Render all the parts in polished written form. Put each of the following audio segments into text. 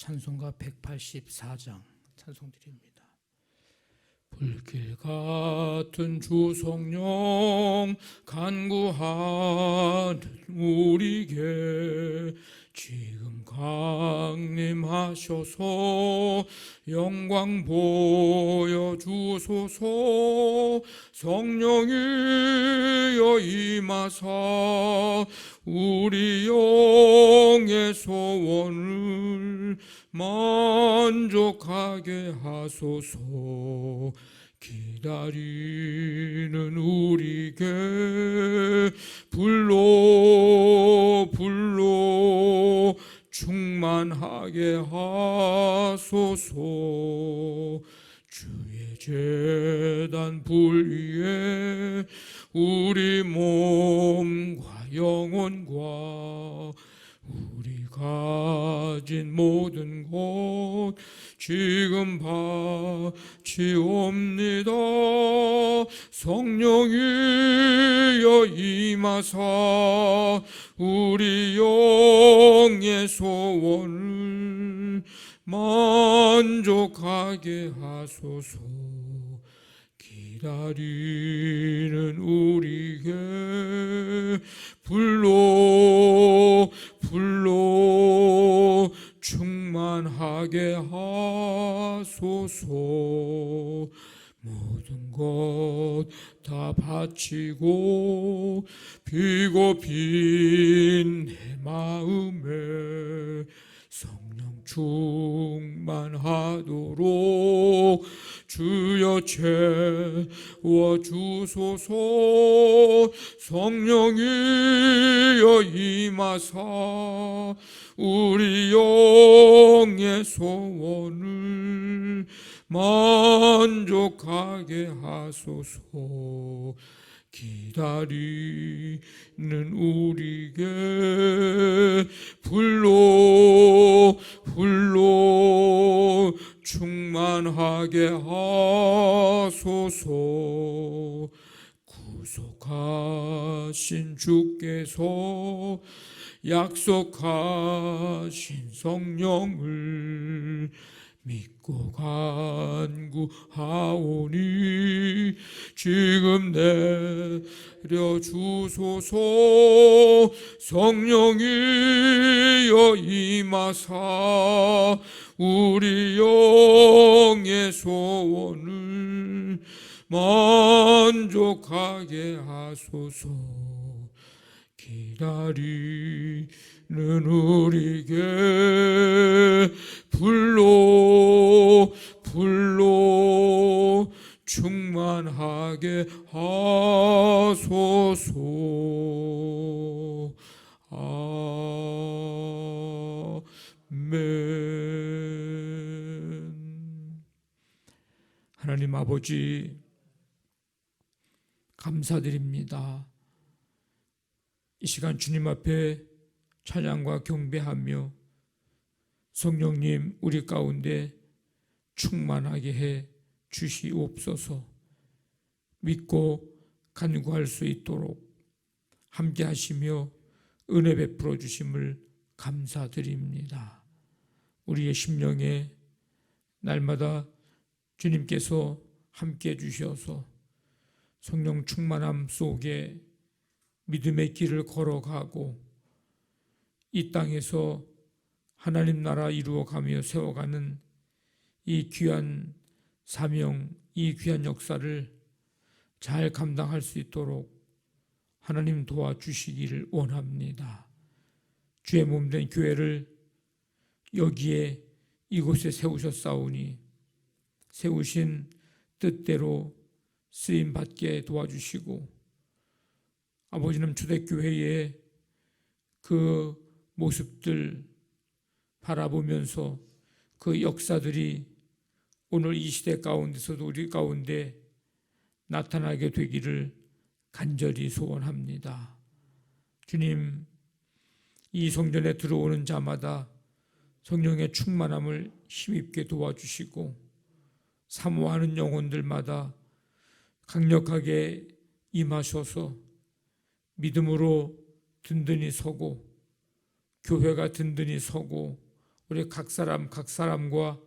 찬송가 184장 찬송드립니다. 불길 같은 주 성령 간구하는 우리에게 지금 강림하셔서 영광 보여주소서. 성령이여 임하사 우리 영의 소원을 만족하게 하소서. 기다리는 우리에게 불로 충만하게 하소서. 주의 제단 불 위에 우리 몸과 영혼과 우리 가진 모든 것 지금 바치옵니다. 성령이여 임하사 우리 영의 소원을 만족하게 하소서. 기다리는 우리에게 불로 충만하게 하소서. 모든 것 다 바치고 비고픈 내 마음에 성령 충만하도록 주여 채워주소서. 성령이여 임하사 우리 영의 소원을 만족하게 하소서. 기다리는 우리에게 불로 충만하게 하소서. 구속하신 주께서 약속하신 성령을 믿고 간구하오니 지금 내려주소서. 성령이여 임하사 우리 영의 소원을 만족하게 하소서. 기다리는 우리에게 불로 충만하게 하소서. 아멘. 하나님 아버지 감사드립니다. 이 시간 주님 앞에 찬양과 경배하며 성령님 우리 가운데 충만하게 해 주시옵소서. 믿고 간구할 수 있도록 함께 하시며 은혜 베풀어 주심을 감사드립니다. 우리의 심령에 날마다 주님께서 함께 해 주셔서 성령 충만함 속에 믿음의 길을 걸어가고 이 땅에서 하나님 나라 이루어가며 세워가는 이 귀한 사명, 이 귀한 역사를 잘 감당할 수 있도록 하나님 도와주시기를 원합니다. 주의 몸된 교회를 여기에 이곳에 세우셨사오니 세우신 뜻대로 쓰임받게 도와주시고 아버지는 초대교회의 그 모습들 바라보면서 그 역사들이 오늘 이 시대 가운데서도 우리 가운데 나타나게 되기를 간절히 소원합니다. 주님, 이 성전에 들어오는 자마다 성령의 충만함을 힘입게 도와주시고 사모하는 영혼들마다 강력하게 임하셔서 믿음으로 든든히 서고 교회가 든든히 서고 우리 각 사람과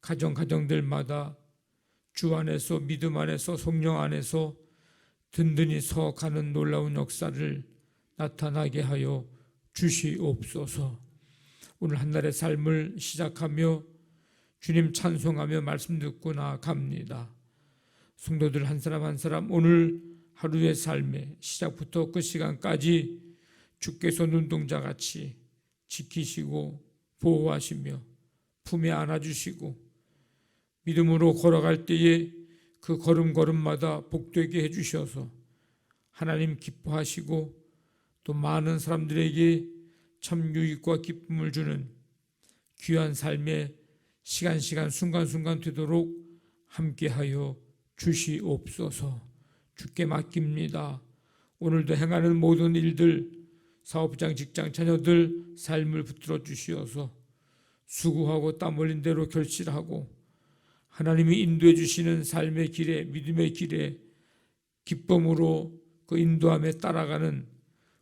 가정들마다 주 안에서, 믿음 안에서, 성령 안에서 든든히 서가는 놀라운 역사를 나타나게 하여 주시옵소서. 오늘 한날의 삶을 시작하며 주님 찬송하며 말씀 듣고 나아갑니다. 성도들 한 사람 한 사람 오늘 하루의 삶의 시작부터 끝 시간까지 주께서 눈동자같이 지키시고 보호하시며 품에 안아주시고 믿음으로 걸어갈 때에 그 걸음걸음마다 복되게 해주셔서 하나님 기뻐하시고 또 많은 사람들에게 참 유익과 기쁨을 주는 귀한 삶의 시간 순간순간 되도록 함께하여 주시옵소서. 주께 맡깁니다. 오늘도 행하는 모든 일들, 사업장, 직장, 자녀들 삶을 붙들어 주시어서 수고하고 땀 흘린 대로 결실하고 하나님이 인도해 주시는 삶의 길에, 믿음의 길에 기쁨으로 그 인도함에 따라가는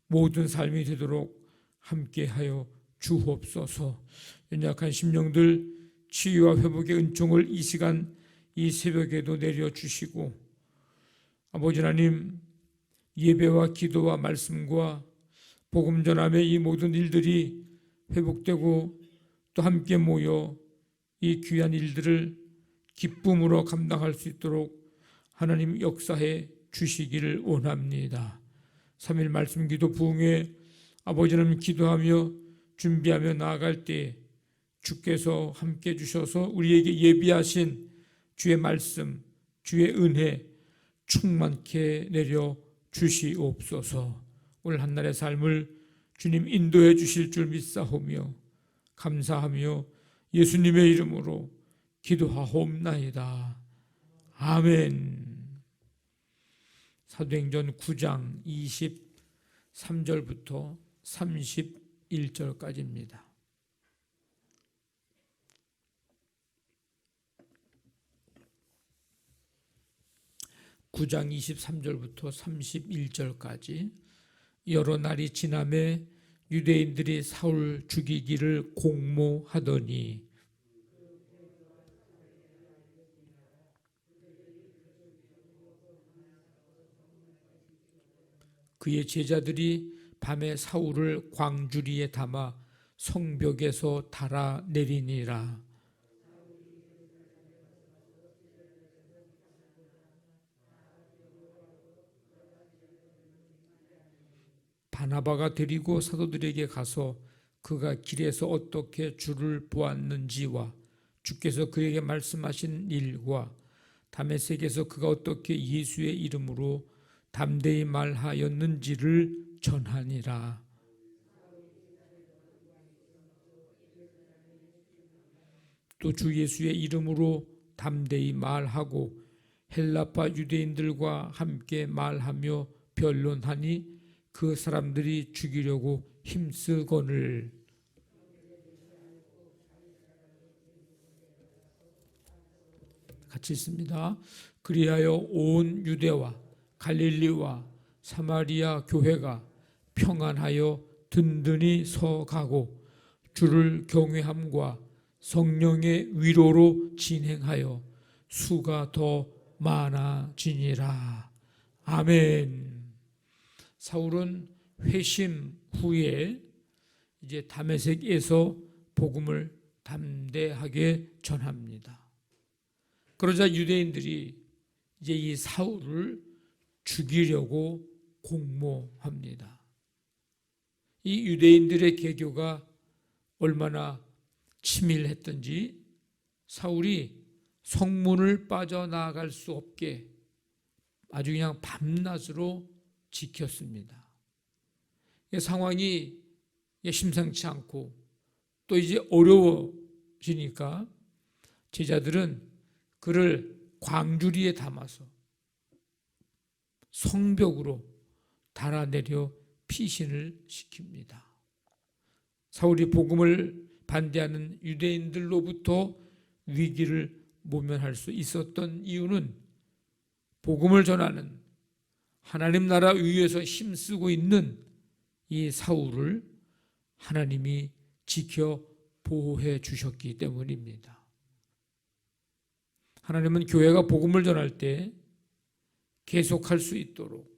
모든 삶이 되도록 함께하여 주옵소서. 연약한 심령들 치유와 회복의 은총을 이 시간 이 새벽에도 내려주시고 아버지 하나님, 예배와 기도와 말씀과 복음 전함의 이 모든 일들이 회복되고 또 함께 모여 이 귀한 일들을 기쁨으로 감당할 수 있도록 하나님 역사해 주시기를 원합니다. 3일 말씀 기도 부흥회 아버지는 기도하며 준비하며 나아갈 때 주께서 함께 주셔서 우리에게 예비하신 주의 말씀, 주의 은혜 충만케 내려 주시옵소서. 오늘 한날의 삶을 주님 인도해 주실 줄 믿사오며 감사하며 예수님의 이름으로 기도하옵나이다. 아멘. 사도행전 9장 23절부터 31절까지입니다. (9장) 23절부터 31절까지. 여러 날이 지나매 유대인들이 사울 죽이기를 공모하더니 그의 제자들이 밤에 사울을 광주리에 담아 성벽에서 달아내리니라. 바나바가 데리고 사도들에게 가서 그가 길에서 어떻게 주를 보았는지와 주께서 그에게 말씀하신 일과 다메섹에서 그가 어떻게 예수의 이름으로 담대히 말하였는지를 전하니라. 또 주 예수의 이름으로 담대히 말하고 헬라파 유대인들과 함께 말하며 변론하니 그 사람들이 죽이려고 힘쓰거늘. 같이 있습니다. 그리하여 온 유대와 갈릴리와 사마리아 교회가 평안하여 든든히 서가고 주를 경외함과 성령의 위로로 진행하여 수가 더 많아지니라. 아멘. 사울은 회심 후에 이제 다메섹에서 복음을 담대하게 전합니다. 그러자 유대인들이 이제 이 사울을 죽이려고 공모합니다. 이 유대인들의 계교가 얼마나 치밀했던지 사울이 성문을 빠져나갈 수 없게 아주 그냥 밤낮으로 지켰습니다. 상황이 심상치 않고 또 이제 어려워지니까 제자들은 그를 광주리에 담아서 성벽으로 달아내려 피신을 시킵니다. 사울이 복음을 반대하는 유대인들로부터 위기를 모면할 수 있었던 이유는 복음을 전하는 하나님 나라 위에서 힘쓰고 있는 이 사울을 하나님이 지켜 보호해 주셨기 때문입니다. 하나님은 교회가 복음을 전할 때 계속할 수 있도록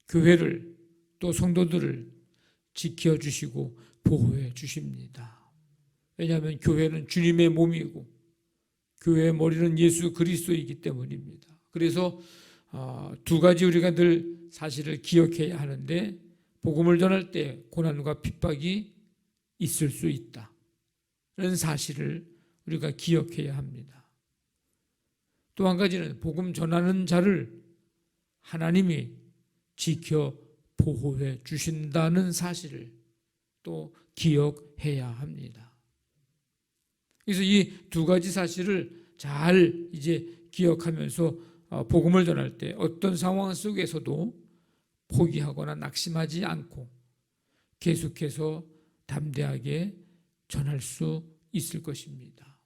교회를 또 성도들을 지켜주시고 보호해 주십니다. 왜냐하면 교회는 주님의 몸이고 교회의 머리는 예수 그리스도이기 때문입니다. 그래서 두 가지 우리가 늘 사실을 기억해야 하는데, 복음을 전할 때 고난과 핍박이 있을 수 있다는 사실을 우리가 기억해야 합니다. 또 한 가지는 복음 전하는 자를 하나님이 지켜 보호해 주신다는 사실을 또 기억해야 합니다. 그래서 이 두 가지 사실을 잘 이제 기억하면서 복음을 전할 때 어떤 상황 속에서도 포기하거나 낙심하지 않고 계속해서 담대하게 전할 수 있을 것입니다.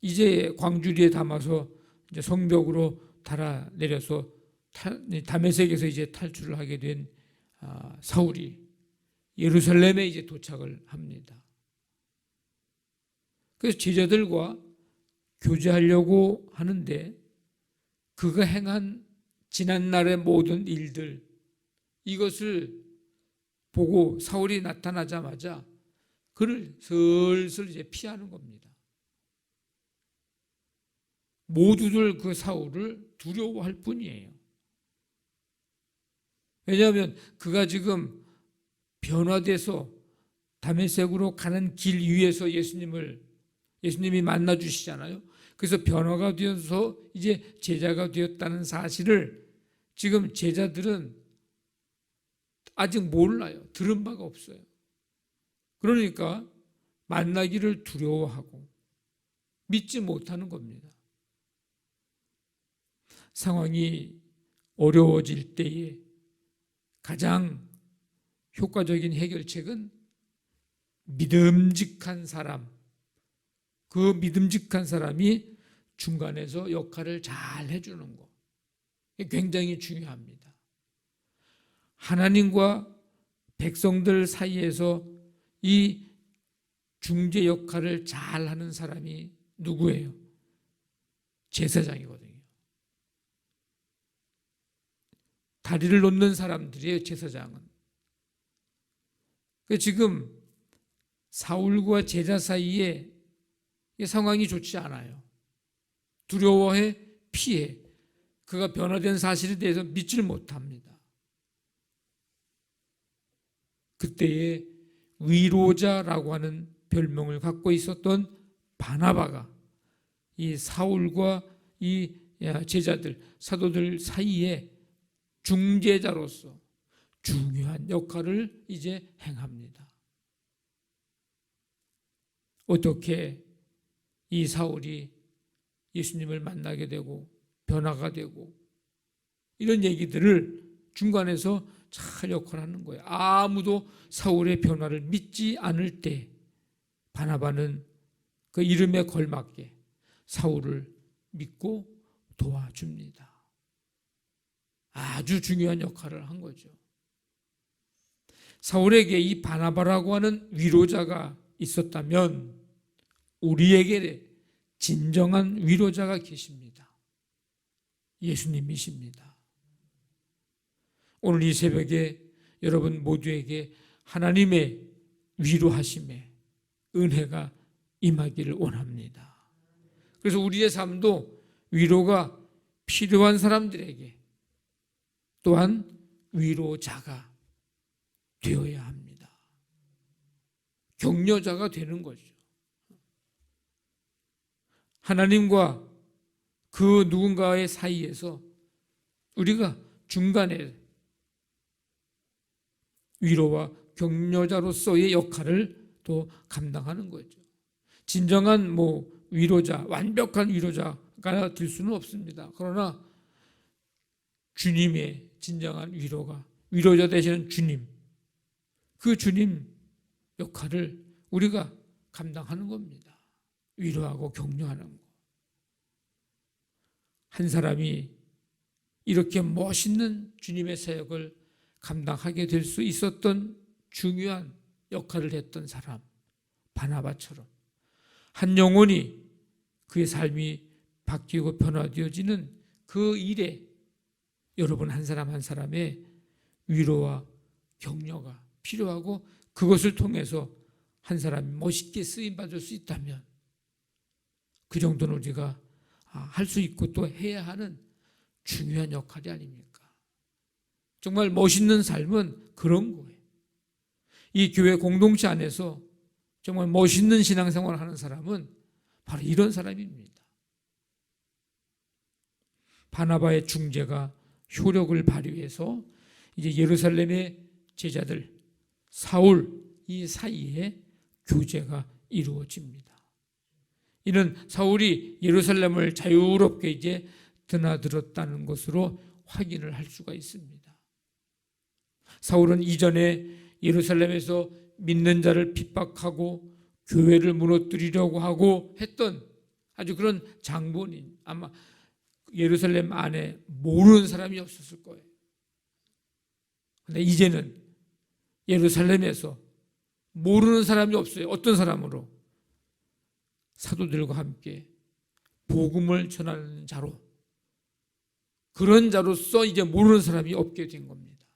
이제 광주리에 담아서 이제 성벽으로 달아내려서 다메섹에서 이제 탈출을 하게 된 사울이 예루살렘에 이제 도착을 합니다. 그래서 제자들과 교제하려고 하는데 그가 행한 지난날의 모든 일들, 이것을 보고 사울이 나타나자마자 그를 슬슬 이제 피하는 겁니다. 모두들 그 사울을 두려워할 뿐이에요. 왜냐하면 그가 지금 변화돼서 다메섹으로 가는 길 위에서 예수님이 만나 주시잖아요. 그래서 변화가 되어서 이제 제자가 되었다는 사실을 지금 제자들은 아직 몰라요. 들은 바가 없어요. 그러니까 만나기를 두려워하고 믿지 못하는 겁니다. 상황이 어려워질 때에 가장 효과적인 해결책은 믿음직한 사람, 그 믿음직한 사람이 중간에서 역할을 잘 해주는 거, 굉장히 중요합니다. 하나님과 백성들 사이에서 이 중재 역할을 잘 하는 사람이 누구예요? 제사장이거든요. 다리를 놓는 사람들이에요, 제사장은. 지금 사울과 제자 사이에 상황이 좋지 않아요. 두려워해, 피해. 그가 변화된 사실에 대해서 믿지를 못합니다. 그때에 위로자라고 하는 별명을 갖고 있었던 바나바가 이 사울과 이 제자들, 사도들 사이에 중재자로서 중요한 역할을 이제 행합니다. 어떻게 이 사울이 예수님을 만나게 되고 변화가 되고 이런 얘기들을 중간에서 잘 역할하는 거예요. 아무도 사울의 변화를 믿지 않을 때 바나바는 그 이름에 걸맞게 사울을 믿고 도와줍니다. 아주 중요한 역할을 한 거죠. 사울에게 이 바나바라고 하는 위로자가 있었다면 우리에게 진정한 위로자가 계십니다. 예수님이십니다. 오늘 이 새벽에 여러분 모두에게 하나님의 위로하심에 은혜가 임하기를 원합니다. 그래서 우리의 삶도 위로가 필요한 사람들에게 또한 위로자가 되어야 합니다. 격려자가 되는 거죠. 하나님과 그 누군가의 사이에서 우리가 중간에 위로와 격려자로서의 역할을 또 감당하는 거죠. 진정한 위로자, 완벽한 위로자가 될 수는 없습니다. 그러나 주님의 진정한 위로자 되시는 주님, 그 주님 역할을 우리가 감당하는 겁니다. 위로하고 격려하는 거. 한 사람이 이렇게 멋있는 주님의 사역을 감당하게 될 수 있었던 중요한 역할을 했던 사람 바나바처럼 한 영혼이 그의 삶이 바뀌고 변화되어지는 그 일에 여러분 한 사람 한 사람의 위로와 격려가 필요하고 그것을 통해서 한 사람이 멋있게 쓰임받을 수 있다면 그 정도는 우리가 할 수 있고 또 해야 하는 중요한 역할이 아닙니까? 정말 멋있는 삶은 그런 거예요. 이 교회 공동체 안에서 정말 멋있는 신앙생활을 하는 사람은 바로 이런 사람입니다. 바나바의 중재가 효력을 발휘해서 이제 예루살렘의 제자들 사울 이 사이에 교제가 이루어집니다. 이는 사울이 예루살렘을 자유롭게 이제 드나들었다는 것으로 확인을 할 수가 있습니다. 사울은 이전에 예루살렘에서 믿는 자를 핍박하고 교회를 무너뜨리려고 하고 했던 아주 그런 장본인, 아마 예루살렘 안에 모르는 사람이 없었을 거예요. 그런데 이제는 예루살렘에서 모르는 사람이 없어요. 어떤 사람으로? 사도들과 함께 복음을 전하는 자로, 그런 자로서 이제 모르는 사람이 없게 된 겁니다.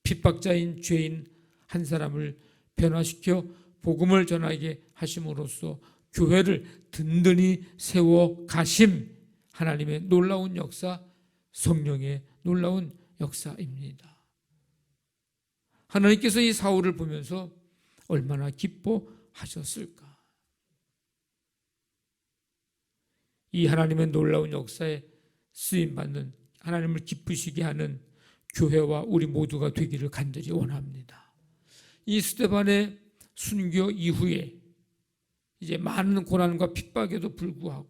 핍박자인 죄인 한 사람을 변화시켜 복음을 전하게 하심으로써 교회를 든든히 세워 가심, 하나님의 놀라운 역사, 성령의 놀라운 역사입니다. 하나님께서 이 사울을 보면서 얼마나 기뻐하셨을까? 이 하나님의 놀라운 역사에 쓰임받는, 하나님을 기쁘시게 하는 교회와 우리 모두가 되기를 간절히 원합니다. 이 스데반의 순교 이후에 이제 많은 고난과 핍박에도 불구하고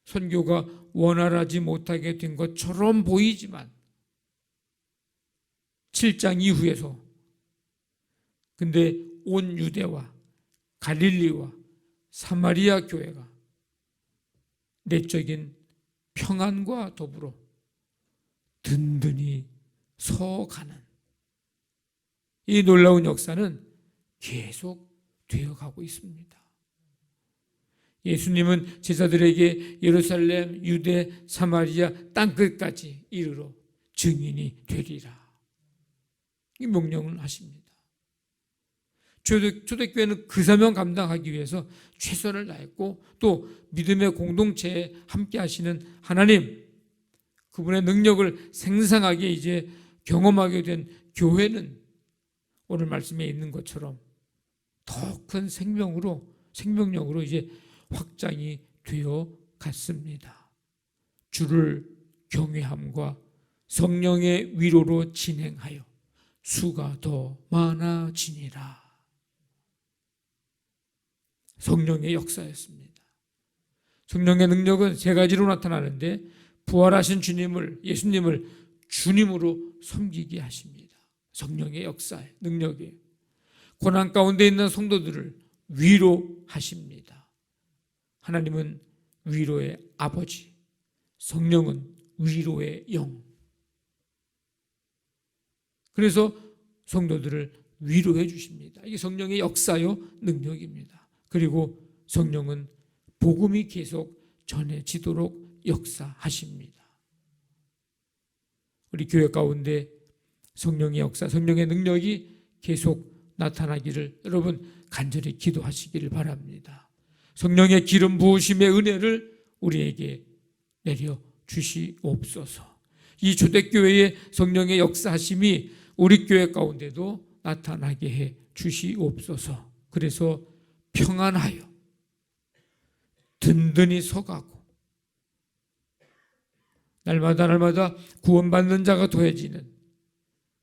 선교가 원활하지 못하게 된 것처럼 보이지만 7장 이후에서 근데 온 유대와 갈릴리와 사마리아 교회가 내적인 평안과 더불어 든든히 서가는 이 놀라운 역사는 계속 되어가고 있습니다. 예수님은 제자들에게 예루살렘, 유대, 사마리아 땅끝까지 이르러 증인이 되리라, 이 명령을 하십니다. 초대교회는 그 사명 감당하기 위해서 최선을 다했고 또 믿음의 공동체에 함께 하시는 하나님, 그분의 능력을 생생하게 이제 경험하게 된 교회는 오늘 말씀에 있는 것처럼 더 큰 생명력으로 이제 확장이 되어 갔습니다. 주를 경외함과 성령의 위로로 진행하여 수가 더 많아지니라. 성령의 역사였습니다. 성령의 능력은 세 가지로 나타나는데 부활하신 예수님을 주님으로 섬기게 하십니다. 성령의 역사의 능력이에요. 고난 가운데 있는 성도들을 위로하십니다. 하나님은 위로의 아버지, 성령은 위로의 영. 그래서 성도들을 위로해 주십니다. 이게 성령의 역사요 능력입니다. 그리고 성령은 복음이 계속 전해지도록 역사하십니다. 우리 교회 가운데 성령의 역사, 성령의 능력이 계속 나타나기를 여러분 간절히 기도하시기를 바랍니다. 성령의 기름 부으심의 은혜를 우리에게 내려 주시옵소서. 이 초대교회의 성령의 역사하심이 우리 교회 가운데도 나타나게 해 주시옵소서. 그래서 평안하여 든든히 서가고 날마다 구원받는 자가 더해지는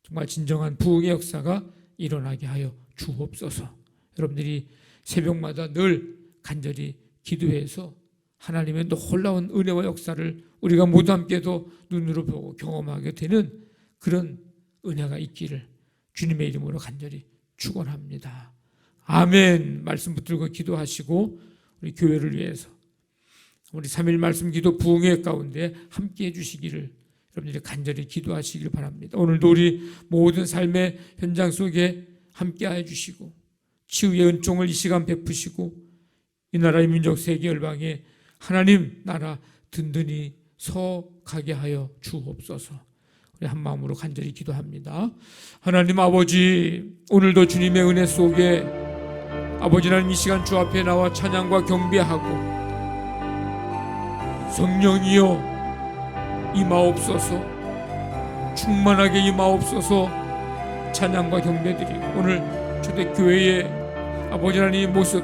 정말 진정한 부흥의 역사가 일어나게 하여 주옵소서. 여러분들이 새벽마다 늘 간절히 기도해서 하나님의 놀라운 은혜와 역사를 우리가 모두 함께도 눈으로 보고 경험하게 되는 그런 은혜가 있기를 주님의 이름으로 간절히 축원합니다. 아멘. 말씀 붙들고 기도하시고 우리 교회를 위해서 우리 3일 말씀 기도 부흥회 가운데 함께 해주시기를 여러분들이 간절히 기도하시길 바랍니다. 오늘도 우리 모든 삶의 현장 속에 함께하여 주시고 치유의 은총을 이 시간 베푸시고 이 나라의 민족 세계 열방에 하나님 나라 든든히 서가게 하여 주옵소서. 우리 한 마음으로 간절히 기도합니다. 하나님 아버지, 오늘도 주님의 은혜 속에 아버지 하나님 이 시간 주 앞에 나와 찬양과 경배하고 성령이여 임하옵소서, 충만하게 임하옵소서. 찬양과 경배드리고 오늘 초대교회의 아버지 하나님의 모습,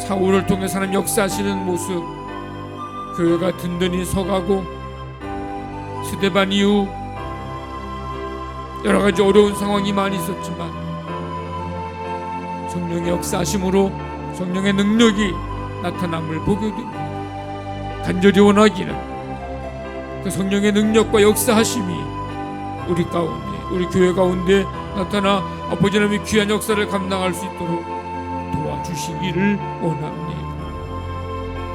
사울을 통해서 하나님 역사하시는 모습, 교회가 든든히 서가고 스데반 이후 여러 가지 어려운 상황이 많이 있었지만 성령의 역사하심으로 성령의 능력이 나타남을 보게 됩니다. 간절히 원하기는 그 성령의 능력과 역사하심이 우리 가운데, 우리 교회 가운데 나타나 아버지 하나님의 귀한 역사를 감당할 수 있도록 도와주시기를 원합니다.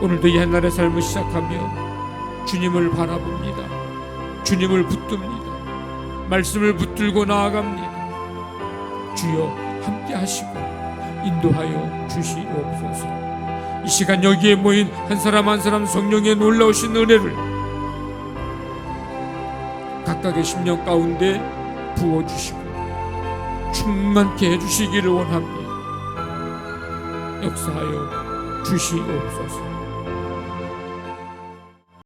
오늘도 이 한날의 삶을 시작하며 주님을 바라봅니다. 주님을 붙듭니다. 말씀을 붙들고 나아갑니다. 주여 함께 하시고 인도하여 주시옵소서. 이 시간 여기에 모인 한 사람 한 사람 성령의 놀라우신 은혜를 각각의 심령 가운데 부어주시고 충만케 해주시기를 원합니다. 역사하여 주시옵소서.